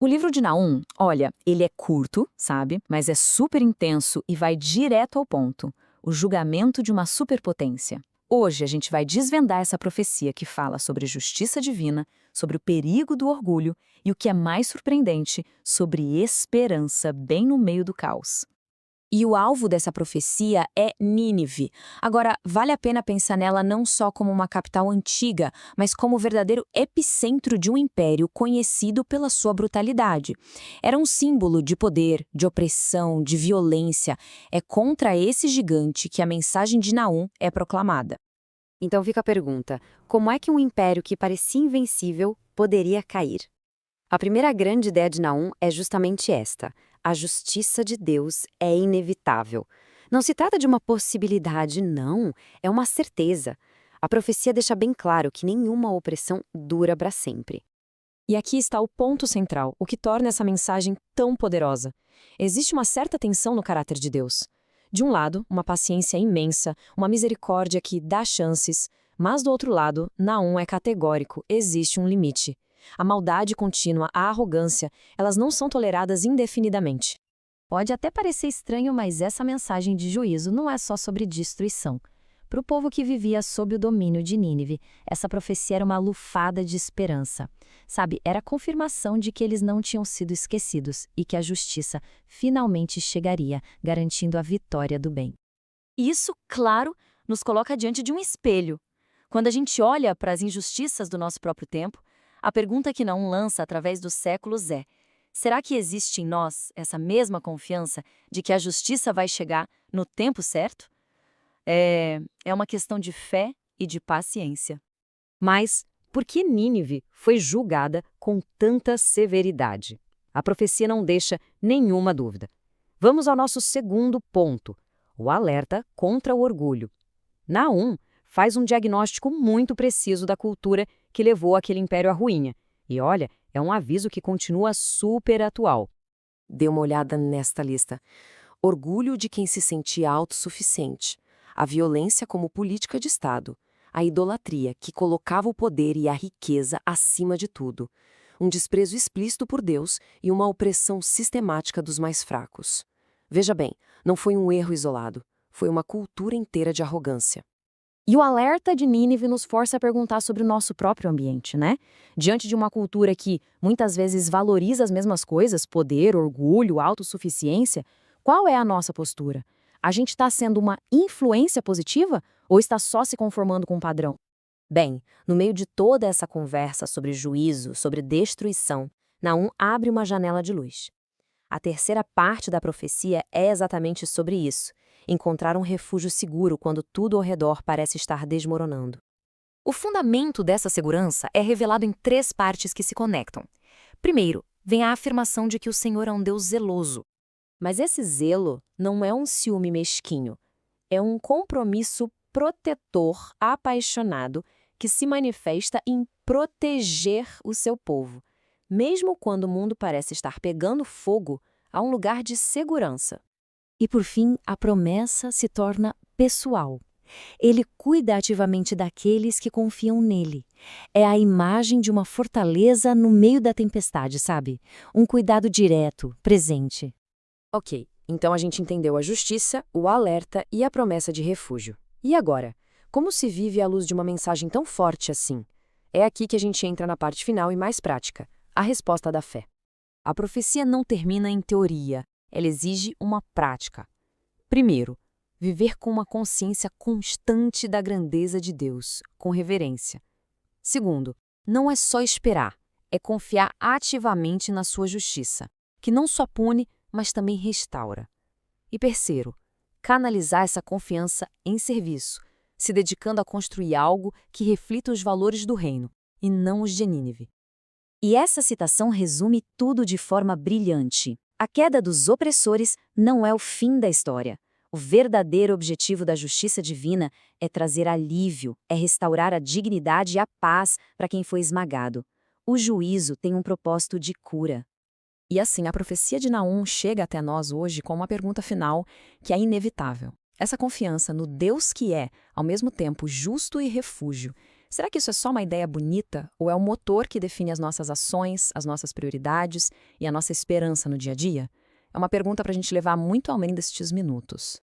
O livro de Naum, olha, ele é curto, sabe? Mas é super intenso e vai direto ao ponto. O julgamento de uma superpotência. Hoje a gente vai desvendar essa profecia que fala sobre justiça divina, sobre o perigo do orgulho e o que é mais surpreendente, sobre esperança bem no meio do caos. E o alvo dessa profecia é Nínive. Agora, vale a pena pensar nela não só como uma capital antiga, mas como o verdadeiro epicentro de um império conhecido pela sua brutalidade. Era um símbolo de poder, de opressão, de violência. É contra esse gigante que a mensagem de Naum é proclamada. Então fica a pergunta: como é que um império que parecia invencível poderia cair? A primeira grande ideia de Naum é justamente esta: a justiça de Deus é inevitável. Não se trata de uma possibilidade, não, é uma certeza. A profecia deixa bem claro que nenhuma opressão dura para sempre. E aqui está o ponto central, o que torna essa mensagem tão poderosa. Existe uma certa tensão no caráter de Deus. De um lado, uma paciência imensa, uma misericórdia que dá chances, mas do outro lado, Naum é categórico, existe um limite. A maldade contínua, a arrogância, elas não são toleradas indefinidamente. Pode até parecer estranho, mas essa mensagem de juízo não é só sobre destruição. Para o povo que vivia sob o domínio de Nínive, essa profecia era uma lufada de esperança. Sabe, era a confirmação de que eles não tinham sido esquecidos e que a justiça finalmente chegaria, garantindo a vitória do bem. Isso, claro, nos coloca diante de um espelho. Quando a gente olha para as injustiças do nosso próprio tempo, a pergunta que Naum lança através dos séculos é: será que existe em nós essa mesma confiança de que a justiça vai chegar no tempo certo? É uma questão de fé e de paciência. Mas por que Nínive foi julgada com tanta severidade? A profecia não deixa nenhuma dúvida. Vamos ao nosso segundo ponto: o alerta contra o orgulho. Naum faz um diagnóstico muito preciso da cultura que levou aquele império à ruína. E olha, é um aviso que continua super atual. Dê uma olhada nesta lista. Orgulho de quem se sentia autossuficiente, a violência como política de Estado, a idolatria que colocava o poder e a riqueza acima de tudo, um desprezo explícito por Deus e uma opressão sistemática dos mais fracos. Veja bem, não foi um erro isolado, foi uma cultura inteira de arrogância. E o alerta de Nínive nos força a perguntar sobre o nosso próprio ambiente, né? Diante de uma cultura que muitas vezes valoriza as mesmas coisas, poder, orgulho, autossuficiência, qual é a nossa postura? A gente está sendo uma influência positiva ou está só se conformando com um padrão? Bem, no meio de toda essa conversa sobre juízo, sobre destruição, Naum abre uma janela de luz. A terceira parte da profecia é exatamente sobre isso: encontrar um refúgio seguro quando tudo ao redor parece estar desmoronando. O fundamento dessa segurança é revelado em três partes que se conectam. Primeiro, vem a afirmação de que o Senhor é um Deus zeloso. Mas esse zelo não é um ciúme mesquinho, é um compromisso protetor, apaixonado, que se manifesta em proteger o seu povo. Mesmo quando o mundo parece estar pegando fogo, há um lugar de segurança. E por fim, a promessa se torna pessoal. Ele cuida ativamente daqueles que confiam nele. É a imagem de uma fortaleza no meio da tempestade, sabe? Um cuidado direto, presente. Ok, então a gente entendeu a justiça, o alerta e a promessa de refúgio. E agora? Como se vive à luz de uma mensagem tão forte assim? É aqui que a gente entra na parte final e mais prática: a resposta da fé. A profecia não termina em teoria, ela exige uma prática. Primeiro, viver com uma consciência constante da grandeza de Deus, com reverência. Segundo, não é só esperar, é confiar ativamente na sua justiça, que não só pune, mas também restaura. E terceiro, canalizar essa confiança em serviço, se dedicando a construir algo que reflita os valores do reino, e não os de Nínive. E essa citação resume tudo de forma brilhante. A queda dos opressores não é o fim da história. O verdadeiro objetivo da justiça divina é trazer alívio, é restaurar a dignidade e a paz para quem foi esmagado. O juízo tem um propósito de cura. E assim, a profecia de Naum chega até nós hoje com uma pergunta final que é inevitável. Essa confiança no Deus que é, ao mesmo tempo, justo e refúgio, Será que isso é só uma ideia bonita ou é o motor que define as nossas ações, as nossas prioridades e a nossa esperança no dia a dia? É uma pergunta para a gente levar muito além destes minutos.